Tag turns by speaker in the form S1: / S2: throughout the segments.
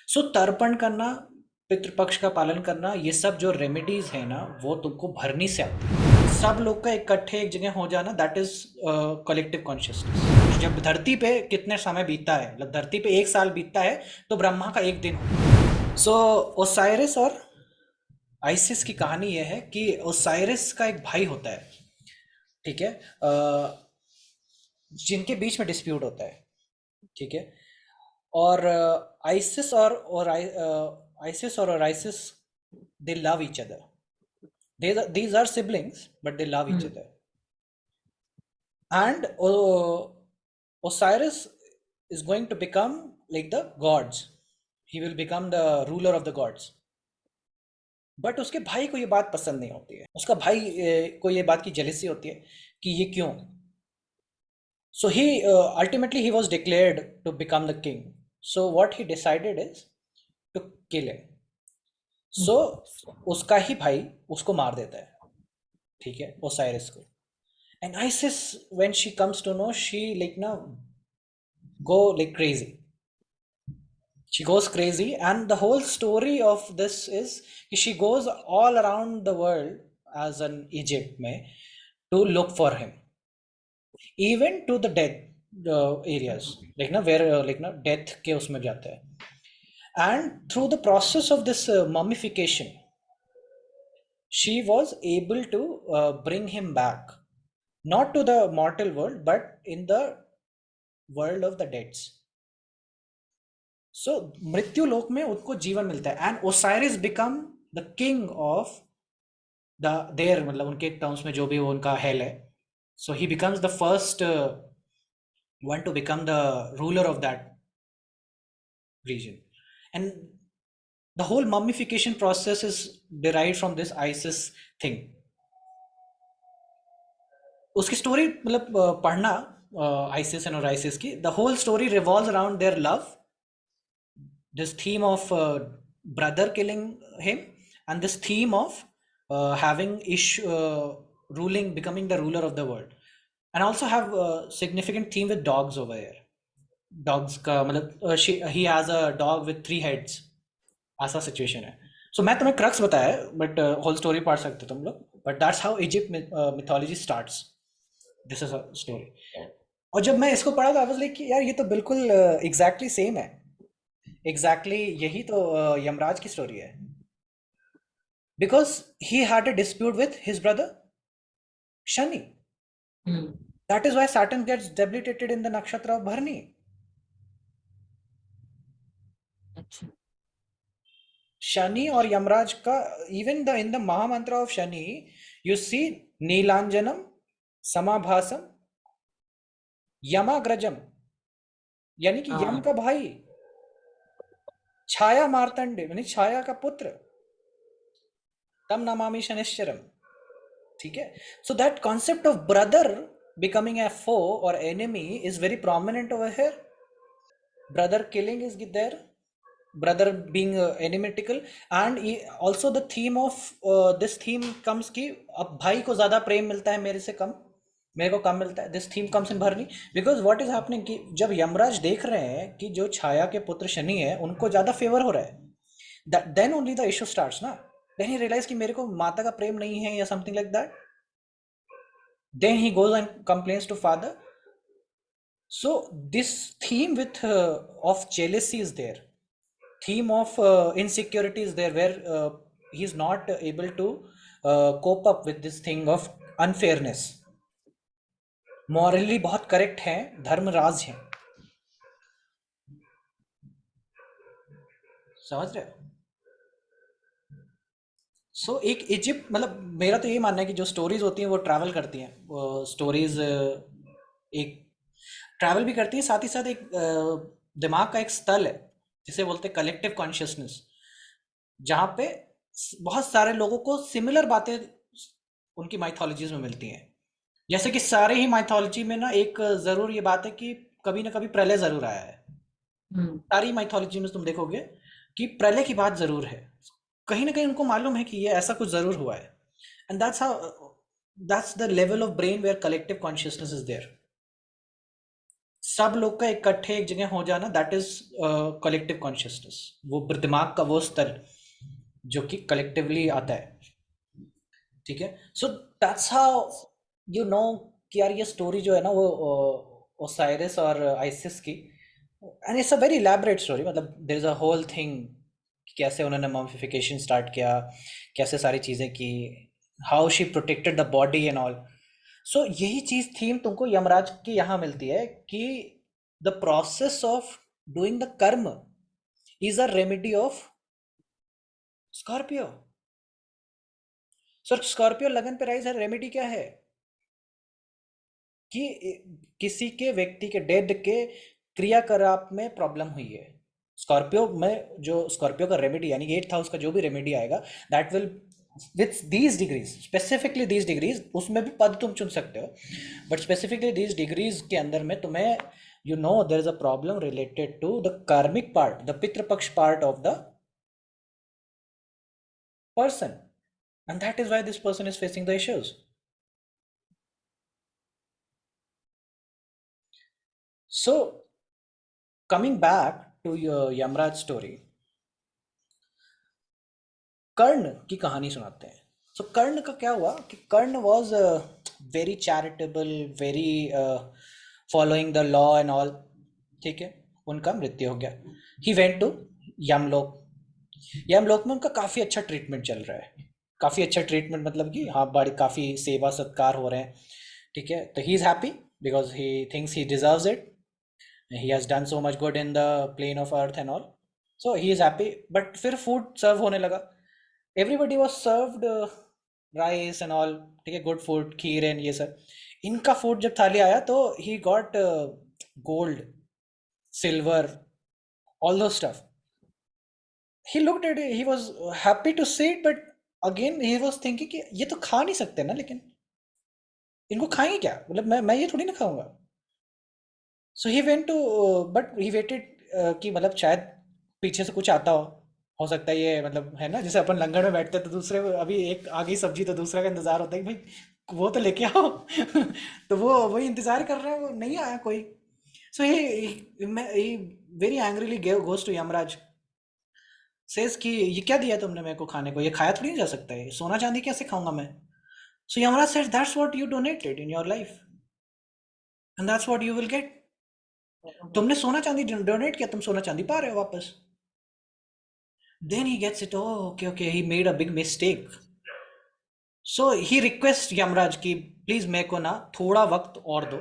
S1: सो तर्पण करना, पितृपक्ष का पालन करना, ये सब जो रेमेडीज है ना, वो तुमको भरनी से आती है। सब लोग का इकट्ठे एक जगह हो जाना, दैट इज कलेक्टिव कॉन्शियसनेस। जब धरती पे कितने समय बीतता है, मतलब धरती पे एक साल बीतता है तो ब्रह्मा का एक दिन होता है। सो ओसाइरिस और आइसिस की कहानी यह है कि ओसाइरिस का एक भाई होता है, ठीक है, जिनके बीच में डिस्प्यूट होता है, ठीक है। और आइसिस और आइसिस और Osiris, they love each other. These are siblings, but they love each
S2: hmm.
S1: other. And Osiris is going to become like the gods. He will become the ruler of the gods. But उसके भाई को ये बात पसंद नहीं होती है। उसका भाई को ये बात की जेलिसी होती है कि ये क्यों। So he ultimately he was declared to become the king. So what he decided is to kill him. So उसका ही भाई उसको मार देता है, ठीक है, ओसाइरिस को। And Isis, when she comes to know, she like now go like crazy. She goes crazy, and the whole story of this is she goes all around the world as an Egypt में to look for him, even to the death areas, like ना where like ना death के उसमें जाता है. And through the process of this mummification, she was able to bring him back, not to the mortal world, but in the world of the deads. सो मृत्यु लोक में उनको जीवन मिलता है, and Osiris become the king of the there, मतलब उनके terms में जो भी वो उनका हेल है। So he becomes the first one to become the ruler of that region. And the whole mummification process is derive from this Isis thing. उसकी story मतलब पढ़ना, आइसिस एंड ओराइसिस की, the whole story revolves around their love, this theme of brother killing him, and this theme of having ruling, becoming the ruler of the world. And also have a significant theme with dogs over here. Dogs का मतलब he has a dog with 3 heads, ऐसा situation है। सो मैं तुम्हें crux बताया, but whole story पढ़ सकते हो तुम लोग। But that's how Egypt mythology starts. This is a story. और जब मैं इसको पढ़ा तो आई वाज लाइक यार ये तो बिल्कुल एग्जैक्टली सेम है। एग्जैक्टली यही तो यमराज की स्टोरी है। Because he had a dispute with his brother Shani.
S2: Hmm.
S1: That is why Saturn gets debilitated in the nakshatra of Bharani.
S2: अच्छा।
S1: शनि और यमराज का, even the in the mahamantra of Shani, you see नीलांजनम, समाभासम, यमाग्रजम, यानी कि यम
S2: हाँ।
S1: का भाई, छाया मार्तंड यानी छाया का पुत्र, तम नमामि शनिश्चरम, ठीक है। So that concept of brother becoming a foe or enemy is very prominent over here. Brother killing is there, brother being enemitical, and also the theme of this theme comes कि अब भाई को ज्यादा प्रेम मिलता है मेरे से कम, मेरे को कम मिलता है। दिस थीम कम्स इन भरनी बिकॉज व्हाट इज हैपनिंग कि जब यमराज देख रहे हैं कि जो छाया के पुत्र शनि है उनको ज्यादा फेवर हो रहा है, then only the issue starts ना। देन ही रियलाइज कि मेरे को माता का प्रेम नहीं है या something like that. Then he goes and complains to father. So this theme with of jealousy is there, theme of insecurity is there, where he is not able to cope up with this thing of unfairness। Morally बहुत correct है, धर्मराज है, समझ रहे हो। सो एक Egypt, मतलब मेरा तो ये मानना है कि जो स्टोरीज होती हैं वो ट्रैवल करती हैं, वो स्टोरीज एक ट्रैवल भी करती हैं, साथ ही साथ एक दिमाग का एक स्थल है जिसे बोलते हैं कलेक्टिव कॉन्शियसनेस, जहाँ पे बहुत सारे लोगों को सिमिलर बातें उनकी माइथोलॉजीज में मिलती हैं। जैसे कि सारे ही माइथोलॉजी में ना एक ज़रूर ये बात है कि कभी ना कभी प्रलय ज़रूर आया है।
S2: हम्म।
S1: सारी माइथोलॉजी में तुम देखोगे कि प्रलय की बात ज़रूर है, कहीं ना कहीं उनको मालूम है कि ये ऐसा कुछ ज़रूर हुआ है। And that's how, that's the level of brain where collective consciousness is there. सब लोग का इकट्ठे एक जगह हो जाना, दैट इज कलेक्टिव कॉन्शियसनेस, वो दिमाग का वो स्तर जो कि कलेक्टिवली आता है। ठीक है, so that's how you know कि यार ये स्टोरी जो है ना वो ओसाइरिस और आइसिस की, and it's a very elaborate story, मतलब there is a whole thing, कैसे उन्होंने मॉमिफिकेशन स्टार्ट किया, कैसे सारी चीज़ें की, how she protected the body and all. So यही चीज़ थीम तुमको यमराज की यहाँ मिलती है कि the process of doing the karma is a remedy of Scorpio. Sir Scorpio लगन पे राइज है, रेमेडी क्या है कि किसी के व्यक्ति के डेड के क्रियाकलाप में प्रॉब्लम हुई है, स्कॉर्पियो में जो स्कॉर्पियो का रेमेडी यानी 8th हाउस का जो भी रेमेडी आएगा, that will with these degrees, specifically these degrees, उसमें भी पद तुम चुन सकते हो, बट स्पेसिफिकली दीज डिग्रीज के अंदर में तुम्हें you know there is a problem related to the karmic part, the Pitru Paksha part of the person, and that is why this person is facing the issues. So coming back to your Yamraj story, कर्ण की कहानी सुनाते हैं। सो कर्ण का क्या हुआ कि Karna was very charitable, very following the law and all. ठीक है, उनका मृत्यु हो गया। ही वेंट टू यमलोक। यमलोक में उनका काफ़ी अच्छा ट्रीटमेंट चल रहा है, काफ़ी अच्छा ट्रीटमेंट, मतलब कि हाँ बड़ी काफ़ी सेवा सत्कार हो रहे हैं। ठीक है, तो he is happy because he thinks he deserves it, he has done so much good in the plane of earth and all, so he is happy। but फिर फूड सर्व होने लगा, everybody was served rice and all, ठीक है, good food, kheer and ये सब। इनका food जब थाली आया तो he got gold, silver, all those stuff। he looked at it, he was happy to see it, but again he was thinking कि ये तो खा नहीं सकते ना, लेकिन इनको खाएंगे क्या, मतलब मैं ये थोड़ी ना खाऊंगा। So he went to, but he waited कि मतलब शायद पीछे से कुछ आता हो सकता है ये, मतलब है ना, जैसे अपन लंगड़ में बैठते हैं तो दूसरे अभी एक आ गई सब्जी तो दूसरे का इंतजार होता है कि भाई वो तो लेके आओ तो वो वही इंतजार कर रहे हैं, वो नहीं आया कोई। So he very angrily goes to Yamraj, says कि ये क्या दिया तुमने मेरे को खाने को, ये खाया थोड़ी नहीं जा सकता है, सोना चांदी कैसे खाऊंगा मैं। So Yamraj says that's what you donated in your life and that's what you will get. तुमने सोना चांदी डोनेट किया, तुम सोना चांदी पा रहे हो वापस। Then he gets it, oh okay okay, he made a big mistake. So he request Yamraj की प्लीज मेरे को ना थोड़ा वक्त और दो,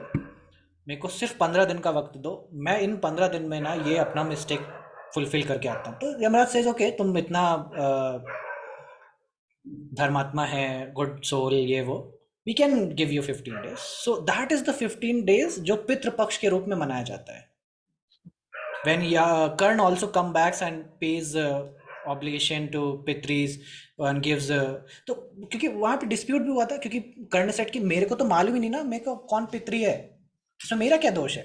S1: मेरे को सिर्फ 15 दिन का वक्त दो, मैं इन 15 दिन में ना ये अपना मिस्टेक फुलफिल करके आता हूँ। तो यमराज सेज ओके, तुम इतना धर्मात्मा है, गुड सोल, ये वो, we can give you 15 days। So that is the 15 days जो पितृपक्ष के रूप में मनाया जाता है। when Karn also come back and pays obligation to Pitris and gives तो क्योंकि वहां पे डिस्प्यूट भी हुआ था, क्योंकि कर्ण सेट कि मेरे को तो मालूम ही नहीं ना मेरे को कौन पितरी है, तो मेरा क्या दोष है।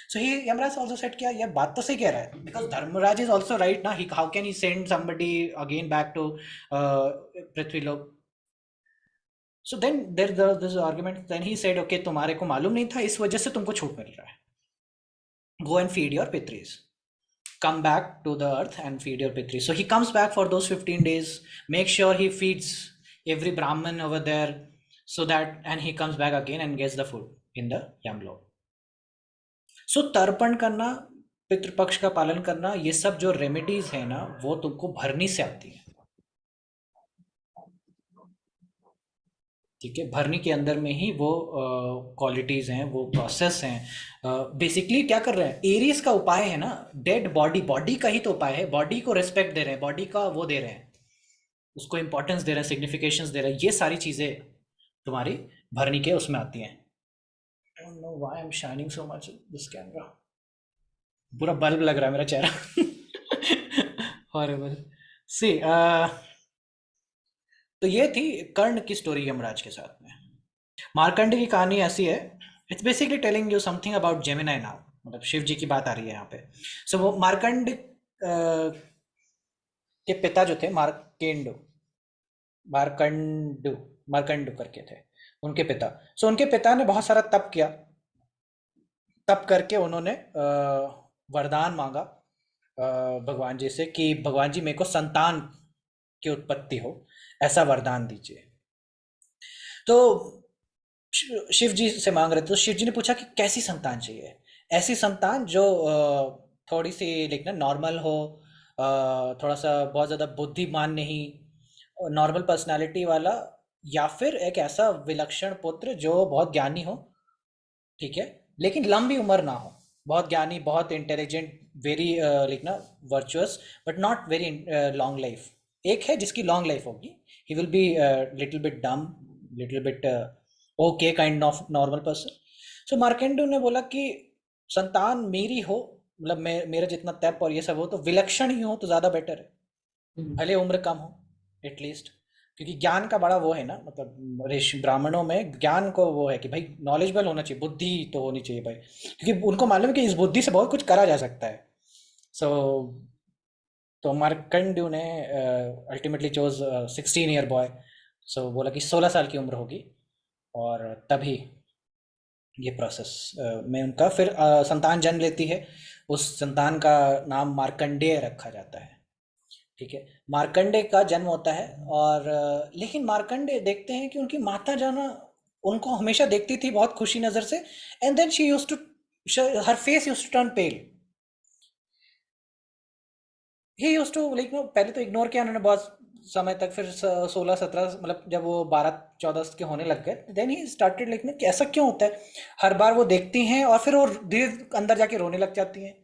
S1: So he Yamraj also said किया, ये बात तो सही कह रहा है, because Dharmraj is also right ना, he how can he send somebody again back to Prithvi Lok. So then there this argument, then he said okay, तुम्हारे को मालूम नहीं था इस वजह से तुमको छूट मिल रहा है, go and feed your pitris, come back to the earth and feed your pitri। So he comes back for those 15 days, make sure he feeds every Brahmin over there, so that, and he comes back again and gets the food in the Yamlok। So तर्पण करना, पितृपक्ष का पालन करना, ये सब जो remedies है ना वो तुमको भरनी से आती है। ठीक है, भरनी के अंदर में ही वो क्वालिटीज हैं, वो प्रोसेस हैं। बेसिकली क्या कर रहे हैं, एरीज का उपाय है ना, डेड बॉडी, बॉडी का ही तो उपाय है, बॉडी को रिस्पेक्ट दे रहे हैं, बॉडी का वो दे रहे हैं, उसको इंपॉर्टेंस दे रहे हैं, सिग्निफिकेशंस दे रहे हैं, ये सारी चीजें तुम्हारी भरनी के उसमें आती हैं। I don't know why I am shining so much this camera, पूरा बल्ब लग रहा है मेरा चेहरा हॉरिबल सी। तो ये थी कर्ण की स्टोरी यमराज के साथ में। मार्कंड की कहानी ऐसी है, it's basically telling you something about Gemini now, मतलब शिव जी की बात आ रही है यहाँ पे। सो वो मार्कंड के पिता जो थे, मार्केंडु, मार्कंडु, मार्कंडु करके थे उनके पिता। सो उनके पिता ने बहुत सारा तप किया, तब करके उन्होंने वरदान मांगा भगवान जी से कि भगवान जी मेरे को संतान की उत्पत्ति हो, ऐसा वरदान दीजिए। तो शिव जी से मांग रहे थे, तो शिव जी ने पूछा कि कैसी संतान चाहिए? ऐसी संतान जो थोड़ी सी लाइक ना नॉर्मल हो, थोड़ा सा बहुत ज़्यादा बुद्धिमान नहीं, नॉर्मल पर्सनालिटी वाला, या फिर एक ऐसा विलक्षण पुत्र जो बहुत ज्ञानी हो, ठीक है, लेकिन लंबी उम्र ना हो, बहुत ज्ञानी, बहुत इंटेलिजेंट, वेरी लाइक ना virtuous, but not very long life. एक है जिसकी लॉन्ग लाइफ होगी, he will be little bit dumb, little bit okay kind of normal person. So Markandu ने बोला कि संतान मेरी हो, मतलब मेरा जितना तप और ये सब हो तो विलक्षण ही हो तो ज़्यादा बेटर है,
S2: हम्म,
S1: भले उम्र कम हो एटलीस्ट। क्योंकि ज्ञान का बड़ा वो है ना, मतलब ऋषि ब्राह्मणों में ज्ञान को वो है कि भाई नॉलेजेबल होना चाहिए, बुद्धि तो होनी चाहिए भाई, क्योंकि उनको मालूम है कि इस बुद्धि से बहुत कुछ करा जा सकता है। सो तो मार्कंडेय ने अल्टीमेटली चोज 16 ईयर बॉय। सो बोला कि 16 साल की उम्र होगी, और तभी ये प्रोसेस में उनका फिर संतान जन्म लेती है। उस संतान का नाम मार्कंडेय रखा जाता है, ठीक है। मार्कंडेय का जन्म होता है, और लेकिन मार्कंडेय देखते हैं कि उनकी माता जाना उनको हमेशा देखती थी बहुत खुशी नज़र से, and then she used to, her face used to turn pale. He used to like no, पहले तो इग्नोर किया उन्होंने बहुत समय तक, फिर 16-17, मतलब जब वो 12-14 के होने लग गए, देन ही स्टार्टेड लाइक ना कि ऐसा क्यों होता है, हर बार वो देखती हैं और फिर वो धीरे अंदर जाके रोने लग जाती हैं,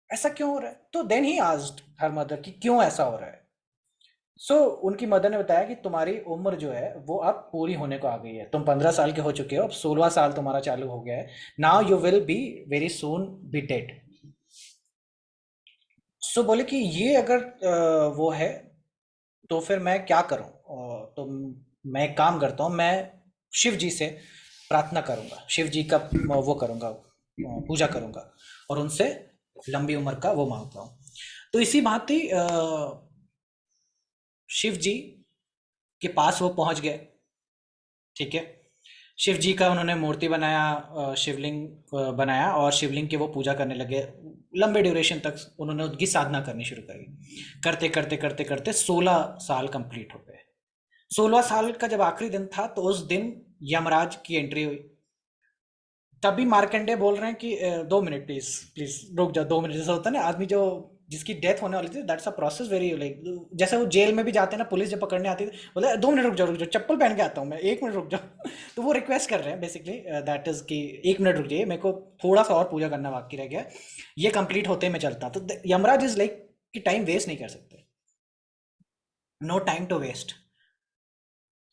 S1: ऐसा क्यों हो रहा है? तो then he asked her mother कि क्यों ऐसा हो रहा है। उनकी मदर ने बताया कि तुम्हारी उम्र जो है वो अब पूरी होने को आ गई है, तुम 15 साल के हो चुके हो, अब 16 साल तुम्हारा चालू हो गया है, now you will be very soon be dead. बोले कि ये अगर वो है तो फिर मैं क्या करूं? तो मैं एक काम करता हूँ, मैं शिव जी से प्रार्थना करूंगा, शिव जी का वो करूंगा, पूजा करूंगा, और उनसे लंबी उम्र का वो मांगता हूँ। तो इसी भांति शिव जी के पास वो पहुंच गए, ठीक है। शिव जी का उन्होंने मूर्ति बनाया, शिवलिंग बनाया, और शिवलिंग की वो पूजा करने लगे। लंबे ड्यूरेशन तक उन्होंने उनकी साधना करनी शुरू करी, करते करते करते करते 16 साल कंप्लीट हो गए। 16 साल का जब आखिरी दिन था तो उस दिन यमराज की एंट्री हुई। तभी मार्कंडेय बोल रहे हैं कि 2 मिनट प्लीज, प्लीज रुक जाओ 2 मिनट। जैसा होता है ना आदमी जो जिसकी डेथ होने वाली थी, that's a process very like, जैसे वो जेल में भी जाते हैं ना, पुलिस जब पकड़ने आती है बोले 2 मिनट रुक जाओ, रुक जाओ, चप्पल पहन के आता हूँ मैं, 1 मिनट रुक जाओ। तो वो रिक्वेस्ट कर रहे हैं बेसिकली, दैट इज कि 1 मिनट रुक जाइए, मेरे को थोड़ा सा और पूजा करना बाकी रह गया, ये कंप्लीट होते ही मैं चलता। तो यमराज इज लाइक कि टाइम वेस्ट नहीं कर सकते, no time to waste.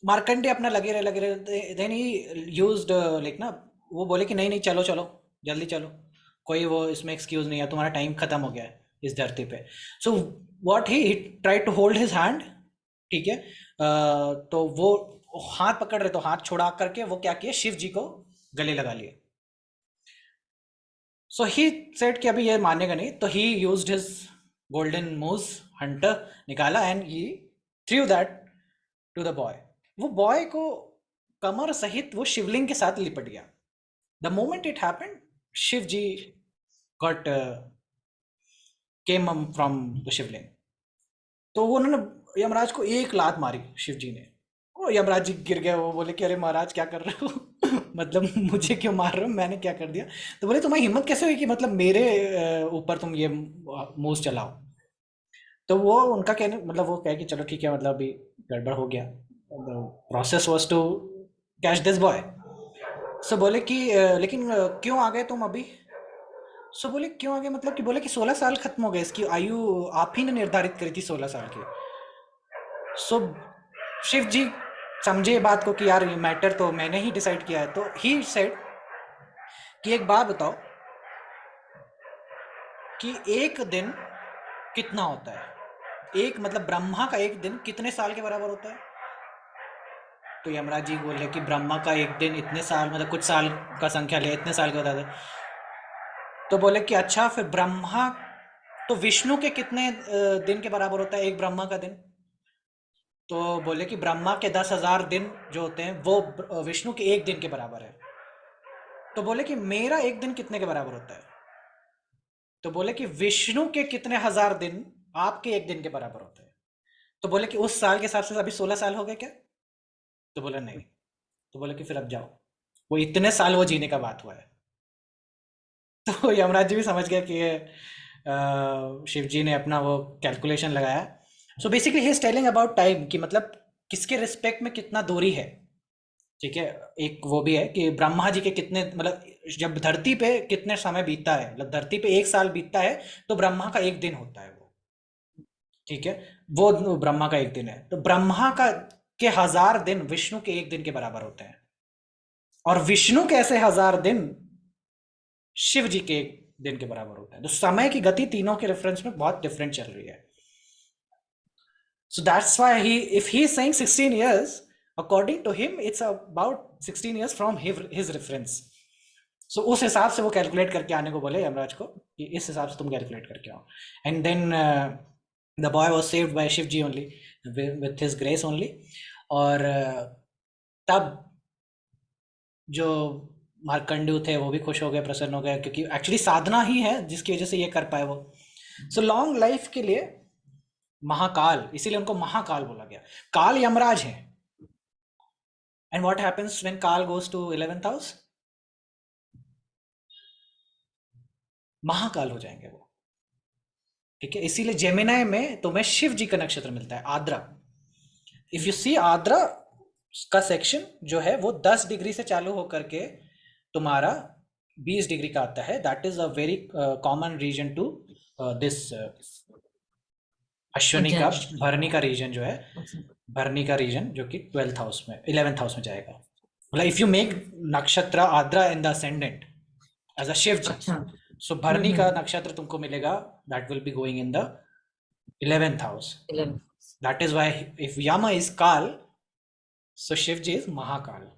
S1: Markandey अपना लगे रहे, देन ही यूज्ड लाइक ना, वो बोले कि नहीं नहीं, चलो चलो, जल्दी चलो, कोई वो इसमें एक्सक्यूज नहीं है, तुम्हारा टाइम खत्म हो गया है इस धरती पे। So what he try to hold his hand, ठीक है। तो वो हाथ पकड़ रहे, तो हाथ छुड़ा करके वो क्या किए, शिव जी को गले लगा लिए। सो ही सेड कि अभी ये मानेगा नहीं, तो he used his golden noose hunter, निकाला, and he threw that to the boy. वो बॉय को कमर सहित वो शिवलिंग के साथ लिपट गया। The moment it happened, Shiv ji got came from the Shivling. तो वो उन्होंने यमराज को एक लात मारी शिव जी ने, वो यमराज जी गिर गए, वो बोले कि अरे महाराज क्या कर रहे हो? मतलब मुझे क्यों मार रहे हो, मैंने क्या कर दिया? तो बोले तुम्हारी हिम्मत कैसे हुई कि मतलब मेरे ऊपर तुम ये मूस चलाओ? तो वो उनका कहने, मतलब वो कहे कि चलो ठीक है, मतलब अभी गड़बड़ हो गया, process was to catch this boy. बोले कि लेकिन क्यों आ गए तुम अभी? बोले क्यों आ गए, मतलब कि बोले कि 16 साल खत्म हो गए, इसकी आयु आप ही ने निर्धारित करी थी 16 साल की। सो शिव जी समझे ये बात को कि यार ये मैटर तो मैंने ही डिसाइड किया है, तो ही सेड कि एक बात बताओ कि एक दिन कितना होता है, एक मतलब ब्रह्मा का एक दिन कितने साल के बराबर होता है? तो यमराज जी बोल रहे कि ब्रह्मा का एक दिन इतने साल, मतलब कुछ साल का संख्या ले, इतने साल के बता दे। तो बोले कि अच्छा, फिर ब्रह्मा, तो विष्णु के कितने दिन के बराबर होता है एक ब्रह्मा का दिन? तो बोले कि ब्रह्मा के 10,000 दिन जो होते हैं वो विष्णु के एक दिन के बराबर है। तो बोले कि मेरा एक दिन कितने के बराबर होता है? तो बोले कि विष्णु के कितने हजार दिन आपके एक दिन के बराबर होते हैं। तो बोले कि उस साल के हिसाब से अभी 16 साल हो गए क्या? तो बोला नहीं। तो बोले कि फिर अब जाओ, वो इतने साल वो जीने का बात हुआ है। तो यमराज जी भी समझ गया कि ये शिव जी ने अपना वो कैलकुलेशन लगाया। So basically he is telling about time, कि मतलब किसके रिस्पेक्ट में कितना दूरी है। ठीक है। एक वो भी है कि ब्रह्मा जी के कितने, मतलब जब धरती पे कितने समय बीतता है, मतलब धरती पे एक साल बीतता है तो ब्रह्मा का एक दिन होता है वो। ठीक है। वो ब्रह्मा का एक दिन है, तो ब्रह्मा का के हजार दिन विष्णु के एक दिन के बराबर होते हैं, और विष्णु के ऐसे हजार दिन शिव जी के एक दिन के बराबर होते हैं। तो समय की गति तीनों के रेफरेंस में बहुत डिफरेंट चल रही है। So that's why if he is saying 16 years, according to him, it's about 16 years from his reference. So उस हिसाब से वो कैलकुलेट करके आने को बोले यमराज को, कि इस हिसाब से तुम कैलकुलेट करके आओ। And then the boy was saved by Shiv ji only, with his grace only. और तब जो मार्कंडेय थे वो भी खुश हो गए, प्रसन्न हो गए, क्योंकि एक्चुअली साधना ही है जिसकी वजह से ये कर पाए वो। सो लॉन्ग लाइफ के लिए महाकाल, इसीलिए उनको महाकाल बोला गया। काल यमराज है। And what happens when Kaal goes to 11th house? Mahakal हो जाएंगे वो। ठीक है। इसीलिए जेमिनाई में तुम्हें शिव जी का नक्षत्र मिलता है, Adra. If you see Adra का सेक्शन जो है वो 10 डिग्री से चालू होकर के तुम्हारा 20 डिग्री का आता है। That is a very common reason to this Ashwini का भरनी का रीजन जो है, भरनी का रीजन जो कि 12th हाउस में 11th हाउस में जाएगा। मतलब if you make nakshatra Ardra in the ascendant as a Shiv ji, so Bharani का नक्षत्र तुमको मिलेगा, that will be going in the 11th house. That is why if Yam is Kaal, so Shiv ji is Mahakal.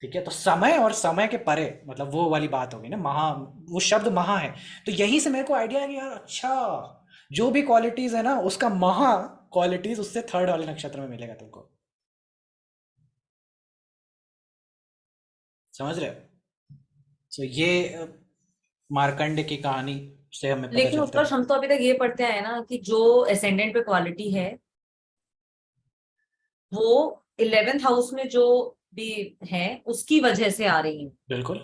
S1: ठीक है। तो समय और समय के परे, मतलब वो वाली बात होगी ना, महा, वो शब्द महा है। तो यहीं से मेरे को आइडिया है कि यार अच्छा, जो भी क्वालिटीज है ना उसका महा क्वालिटीज उससे थर्ड वाले नक्षत्र में मिलेगा तुमको। समझ रहे हो? सो ये मार्कंड की कहानी से हमें पता
S2: लेकिन
S1: चलता
S2: उत्कर्ष,
S1: है।
S2: हम तो अभी तक ये पढ़ते आए ना कि जो असेंडेंट पे क्वालिटी है वो 11th हाउस में जो भी है उसकी वजह से आ रही है।
S1: बिल्कुल।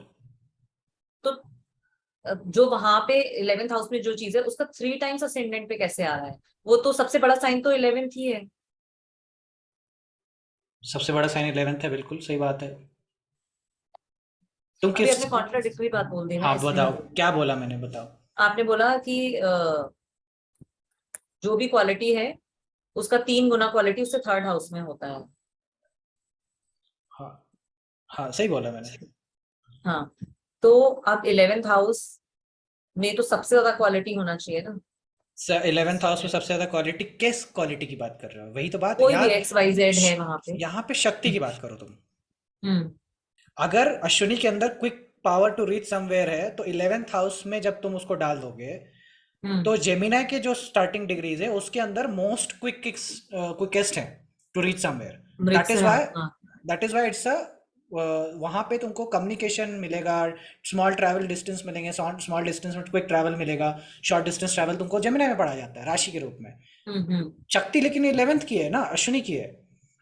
S2: तो जो वहां पे 11th हाउस में जो चीज है उसका 3 टाइम्स असेंडेंट पे कैसे आ रहा है? वो तो सबसे बड़ा साइन तो 11th ही है।
S1: सबसे बड़ा साइन 11th है, बिल्कुल सही बात है। तुम
S2: अभी
S1: किस,
S2: आपने कॉन्ट्राडिक्टरी बात बोल दी ना,
S1: हाँ
S2: इसलिए
S1: बताओ,
S2: मैं बोल रही
S1: क्या बोला मैंने, बताओ।
S2: हूँ। आपने बोला कि जो भी क्वालिटी है उसका 3 गुना क्वालिटी उससे 3rd हाउस में होता है।
S1: हाँ हाँ, सही बोला मैंने।
S2: हाँ, तो अब 11th हाउस में तो सबसे ज्यादा क्वालिटी होना चाहिए ना।
S1: 11th हाउस में सबसे ज्यादा क्वालिटी, किस क्वालिटी की बात कर रहे हो? वही तो बात है
S2: कोई भी
S1: यहाँ।
S2: XYZ है वहां पे।
S1: यहाँ पे शक्ति की बात करो तुम।
S2: हम्म
S1: अगर अश्विनी के अंदर quick power to reach somewhere है, तो 11th हाउस में जब तुम उसको डाल दोगे,
S2: हम्म
S1: तो जेमिनाई के जो स्टार्टिंग डिग्रीज है उसके अंदर मोस्ट क्विकेस्ट है to reach somewhere. That is
S2: Mrigsar,
S1: why,
S2: हाँ।
S1: इट्स अ, वहां पे तुमको कम्युनिकेशन मिलेगा, स्मॉल ट्रैवल डिस्टेंस मिलेंगे, स्मॉल डिस्टेंस में क्विक ट्रैवल मिलेगा, शॉर्ट डिस्टेंस ट्रैवल तुमको जेमिनाई में पढ़ा जाता है राशि के रूप में।
S2: हम्म।
S1: शक्ति लेकिन 11th की है ना, अश्विनी की है।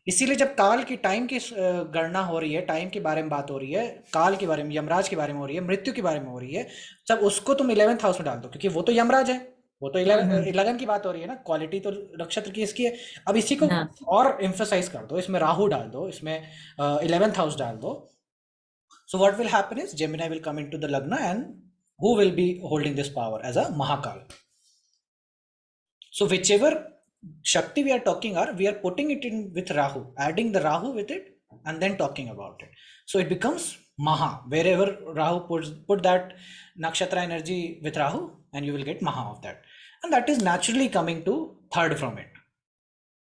S1: इसीलिए जब काल की टाइम की गणना हो रही है, टाइम के बारे में बात हो रही है, काल के बारे में, यमराज के बारे में हो रही है, मृत्यु के बारे में हो रही है, तब उसको तुम 11th हाउस में डाल दो, क्योंकि वो तो यमराज है। वो तो
S2: हम्म।
S1: लगन की बात हो रही है ना, क्वालिटी तो नक्षत्र की इसकी है। अब इसी को
S2: हाँ,
S1: और एम्फोसाइज कर दो, इसमें राहु डाल दो, इसमें 11th हाउस डाल दो। So what will happen is Gemini will come into the lagna, and who will be holding this power as a Mahakal. So whichever Shakti we are talking are, we are putting it in with Rahu, adding the Rahu with it, and then talking about it. So it becomes Maha. Wherever Rahu put that nakshatra energy with Rahu, and you will get Maha of that. And that is naturally coming to third from it.